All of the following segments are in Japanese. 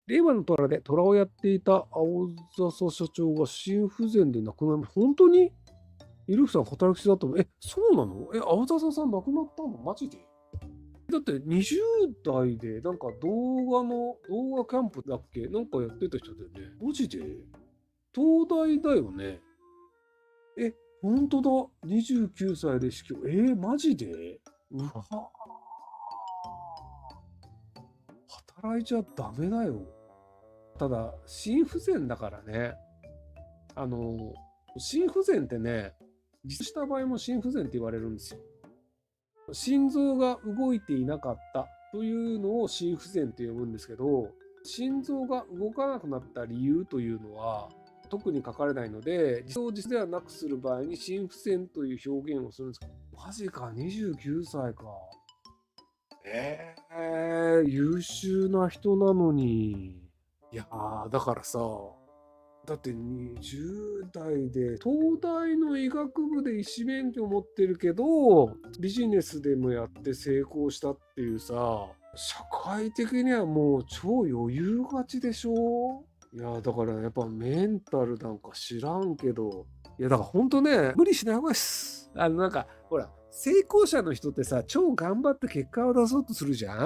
令和の虎で虎をやっていた青笹社長が心不全で亡くなりました。本当にイルフさん働き手だと思う。そうなの？青笹さん亡くなったのマジで？だって20代でなんか動画キャンプだっけなんかやってた人だよね。マジで？東大だよね。本当だ。29歳で死去。マジで？うわ。働いちゃダメだよ。ただ、心不全だからね。心不全ってね、実した場合も心不全って言われるんですよ。心臓が動いていなかったというのを心不全と呼ぶんですけど、心臓が動かなくなった理由というのは特に書かれないので、実ではなくする場合に心不全という表現をするんですけど、マジか、29歳か。優秀な人なのに。いやー、だからさ、だって20代で東大の医学部で医師免許を持ってるけどビジネスでもやって成功したっていうさ、社会的にはもう超余裕勝ちでしょ。いやだからやっぱメンタルなんか知らんけど、いやだからほんとね、無理しない方がいいっす。なんかほら成功者の人ってさ、超頑張って結果を出そうとするじゃん。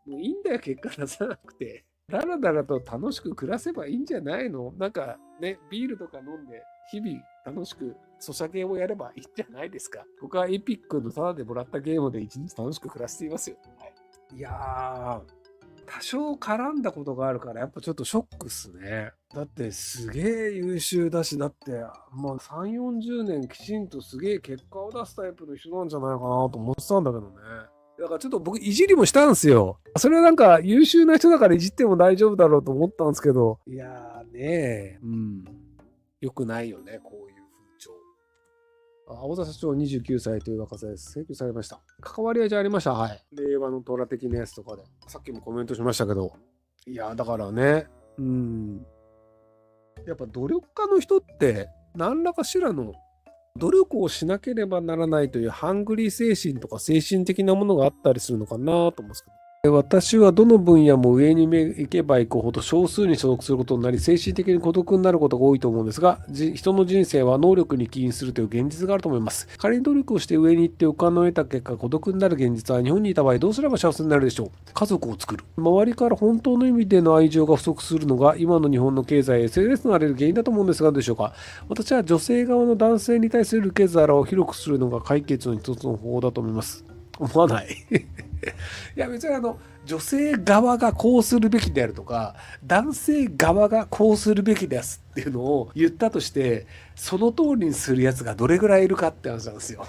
もういいんだよ、結果出さなくて。だらだらと楽しく暮らせばいいんじゃないの？なんかね、ビールとか飲んで、日々楽しくソシャゲをやればいいんじゃないですか。僕はエピックのタダでもらったゲームで一日楽しく暮らしていますよ。はい、いやー、多少絡んだことがあるから、やっぱちょっとショックっすね。だってすげえ優秀だし、だってまあ3、40年きちんとすげえ結果を出すタイプの人なんじゃないかなと思ってたんだけどね。だからちょっと僕いじりもしたんですよ。それはなんか優秀な人だからいじっても大丈夫だろうと思ったんですけど。いやーね良くないよね、こういう風潮。青田社長29歳という若さです。請求されました。関わりはじゃありました。はい。令和の虎的なやつとかで。さっきもコメントしましたけど。いやーだからね。やっぱ努力家の人って何らかしらの努力をしなければならないというハングリー精神とか精神的なものがあったりするのかなと思うんですけど。私はどの分野も上に行けば行くほど少数に所属することになり、精神的に孤独になることが多いと思うんですが、人の人生は能力に起因するという現実があると思います。仮に努力をして上に行ってお金を得た結果、孤独になる現実は日本にいた場合どうすれば幸せになるでしょう？家族を作る。周りから本当の意味での愛情が不足するのが今の日本の経済や SNS の荒れる原因だと思うんですが、どうでしょうか？私は女性側の男性に対する受け皿を広くするのが解決の一つの方法だと思います。思わないいや別に女性側がこうするべきであるとか男性側がこうするべきですっていうのを言ったとしてその通りにするやつがどれぐらいいるかって話なんですよ。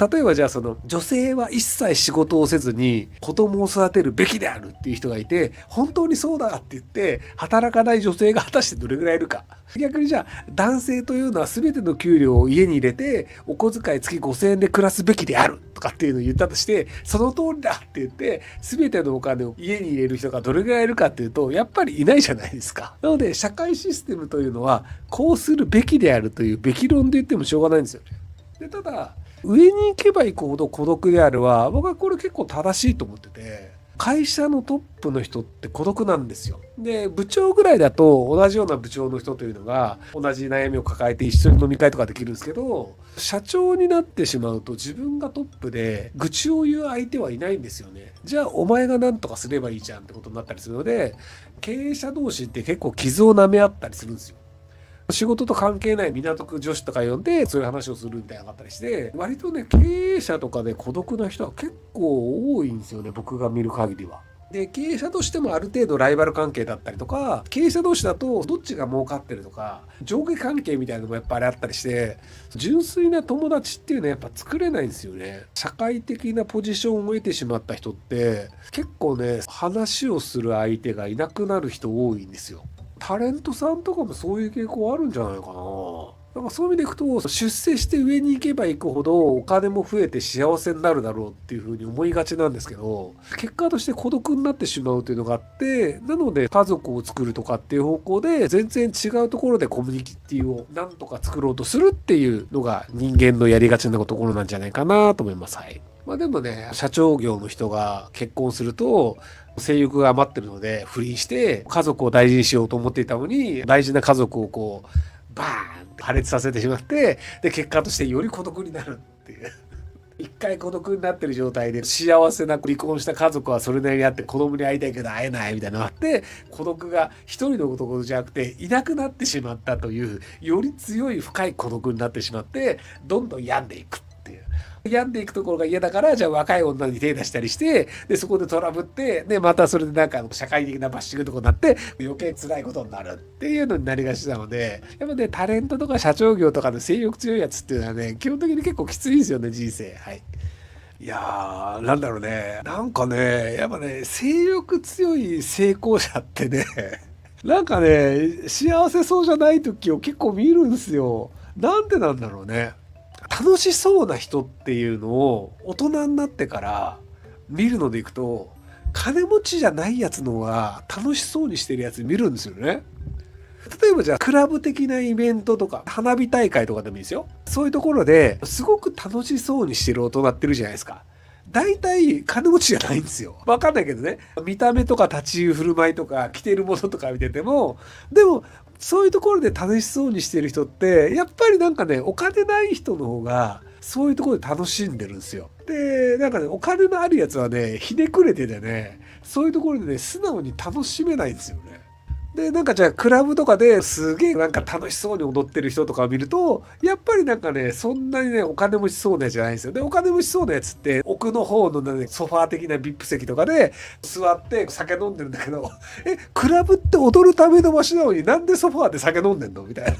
例えばじゃあその女性は一切仕事をせずに子供を育てるべきであるっていう人がいて本当にそうだって言って働かない女性が果たしてどれぐらいいるか。逆にじゃあ男性というのは全ての給料を家に入れてお小遣い月5000円で暮らすべきであるとかっていうのを言ったとしてその通りだって言って全てのお金を家に入れる人がどれぐらいいるかっていうとやっぱりいないじゃないですか。なので社会システムというのはこうするべきであるというべき論で言ってもしょうがないんですよね。でただ上に行けば行くほど孤独であるは僕はこれ結構正しいと思ってて、会社のトップの人って孤独なんですよ。で部長ぐらいだと同じような部長の人というのが同じ悩みを抱えて一緒に飲み会とかできるんですけど、社長になってしまうと自分がトップで愚痴を言う相手はいないんですよね。じゃあお前が何とかすればいいじゃんってことになったりするので、経営者同士って結構傷を舐め合ったりするんですよ。仕事と関係ない港区女子とか呼んでそういう話をするみたいなのがあったりして、割とね経営者とかで孤独な人は結構多いんですよね、僕が見る限りは。で経営者としてもある程度ライバル関係だったりとか、経営者同士だとどっちが儲かってるとか上下関係みたいなのもやっぱりあったりして、純粋な友達っていうのはやっぱ作れないんですよね。社会的なポジションを得てしまった人って結構ね話をする相手がいなくなる人多いんですよ。タレントさんとかもそういう傾向あるんじゃないかな。なんかそういう意味でいくと出世して上に行けば行くほどお金も増えて幸せになるだろうっていうふうに思いがちなんですけど、結果として孤独になってしまうというのがあって、なので家族を作るとかっていう方向で全然違うところでコミュニティをなんとか作ろうとするっていうのが人間のやりがちなところなんじゃないかなと思います。はい。まあでもね、社長業の人が結婚すると、性欲が余ってるので不倫して、家族を大事にしようと思っていたのに、大事な家族をこう、バーンって破裂させてしまって、で、結果としてより孤独になるっていう。一回孤独になってる状態で幸せな離婚した家族はそれなりにあって子供に会いたいけど会えないみたいなのがあって孤独が一人の孤独じゃなくていなくなってしまったというより強い深い孤独になってしまってどんどん病んでいくっていう。病んでいくところが嫌だからじゃあ若い女に手出したりしてでそこでトラブってでまたそれでなんか社会的なバッシングとかになって余計辛いことになるっていうのになりがちなのでやっぱねタレントとか社長業とかで性欲強いやつっていうのはね基本的に結構きついんですよね人生。はい。いやー、なんだろうね。なんかね、やっぱね、性欲強い成功者ってね、なんかね、幸せそうじゃない時を結構見るんですよ。なんでなんだろうね。楽しそうな人っていうのを大人になってから見るのでいくと、金持ちじゃないやつのは楽しそうにしてるやつ見るんですよね。例えばじゃあクラブ的なイベントとか花火大会とかでもいいですよ。そういうところですごく楽しそうにしてる大人ってるじゃないですか。大体金持ちじゃないんですよ。わかんないけどね。見た目とか立ち居振る舞いとか着てるものとか見てても、でもそういうところで楽しそうにしてる人って、やっぱりなんかね、お金ない人の方がそういうところで楽しんでるんですよ。で、なんかね、お金のあるやつはね、ひねくれててね、そういうところでね、素直に楽しめないんですよね。で、なんかじゃあクラブとかですげえなんか楽しそうに踊ってる人とかを見ると、やっぱりなんかね、そんなにね、お金持ちそうなやつじゃないんですよ。で、お金持ちそうなやつって奥の方のね、ソファー的なビップ席とかで座って酒飲んでるんだけど、クラブって踊るための場所なのになんでソファーで酒飲んでんのみたいな。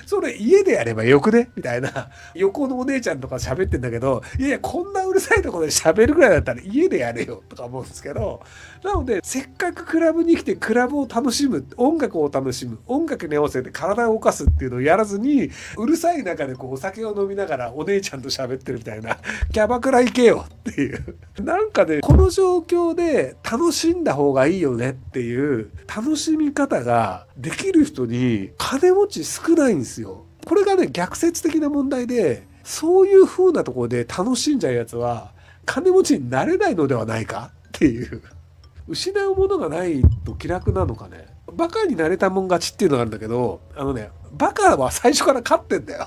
それ家でやればよくねみたいな。横のお姉ちゃんとか喋ってんだけど、いやいや、こんなうるさいところで喋るぐらいだったら家でやれよとか思うんですけど、なので、せっかくクラブに来てクラブを楽しむ、音楽を楽しむ、音楽に合わせて体を動かすっていうのをやらずに、うるさい中でこうお酒を飲みながらお姉ちゃんと喋ってるみたいな、キャバクラ行けよっていう。なんかね、この状況で楽しんだ方がいいよねっていう楽しみ方ができる人に金持ち少ないんですよ。これがね、逆説的な問題で、そういう風なところで楽しんじゃうやつは、金持ちになれないのではないかっていう。失うものがないと気楽なのかね。バカになれたもん勝ちっていうのがあるんだけど、バカは最初から勝ってんだよ。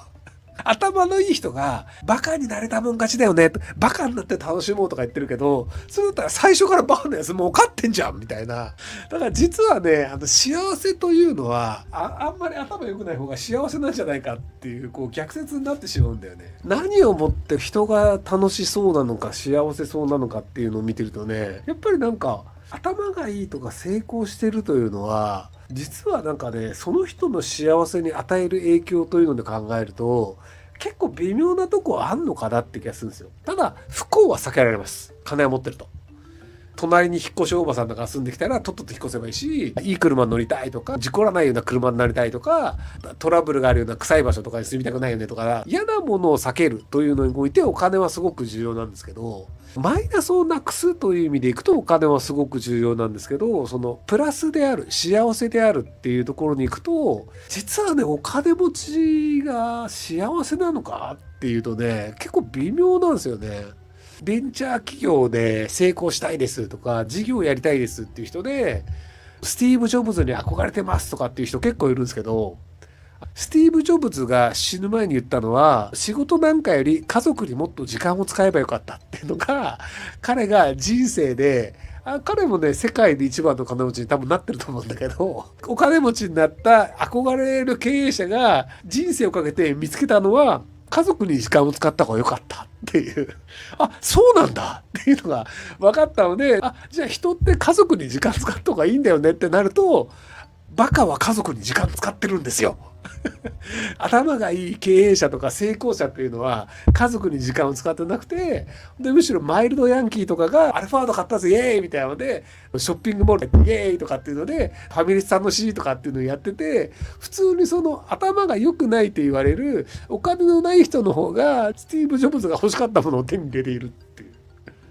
頭のいい人が、バカになれたもん勝ちだよね。バカになって楽しもうとか言ってるけど、それだったら最初からバカなやつもう勝ってんじゃんみたいな。だから実はね、幸せというのは、あんまり頭良くない方が幸せなんじゃないかっていう、こう逆説になってしまうんだよね。何をもって人が楽しそうなのか幸せそうなのかっていうのを見てるとね、やっぱりなんか、頭がいいとか成功してるというのは、実はなんかね、その人の幸せに与える影響というので考えると、結構微妙なとこあんのかなって気がするんですよ。ただ、不幸は避けられます。金を持ってると。隣に引っ越しおばさんとか住んできたらとっとと引っ越せばいいし、いい車乗りたいとか、事故らないような車になりたいとか、トラブルがあるような臭い場所とかに住みたくないよねとか、嫌なものを避けるというのにおいてお金はすごく重要なんですけど、マイナスをなくすという意味でいくとお金はすごく重要なんですけど、そのプラスである、幸せであるっていうところに行くと、実はね、お金持ちが幸せなのかっていうとね、結構微妙なんですよね。ベンチャー企業で成功したいですとか、事業やりたいですっていう人で、スティーブ・ジョブズに憧れてますとかっていう人結構いるんですけど、スティーブ・ジョブズが死ぬ前に言ったのは、仕事なんかより家族にもっと時間を使えばよかったっていうのが、彼が人生で、彼もね、世界で一番の金持ちに多分なってると思うんだけど、お金持ちになった憧れる経営者が人生をかけて見つけたのは、家族に時間を使った方が良かったっていう。そうなんだっていうのが分かったので、じゃあ人って家族に時間使った方がいいんだよねってなると、バカは家族に時間使ってるんですよ。頭がいい経営者とか成功者っていうのは家族に時間を使ってなくて、でむしろマイルドヤンキーとかがアルファード買ったぜイエーイみたいなのでショッピングモールでイエーイとかっていうのでファミレス楽しいとかっていうのをやってて、普通にその頭が良くないって言われるお金のない人の方がスティーブ・ジョブズが欲しかったものを手に入れているっていう。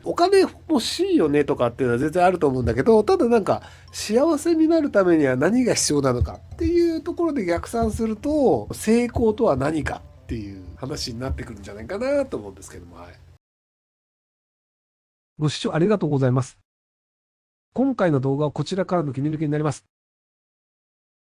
お金欲しいよねとかっていうのは全然あると思うんだけど、ただなんか幸せになるためには何が必要なのかっていうところで逆算すると、成功とは何かっていう話になってくるんじゃないかなと思うんですけども、はい。ご視聴ありがとうございます。今回の動画はこちらからの切り抜きになります。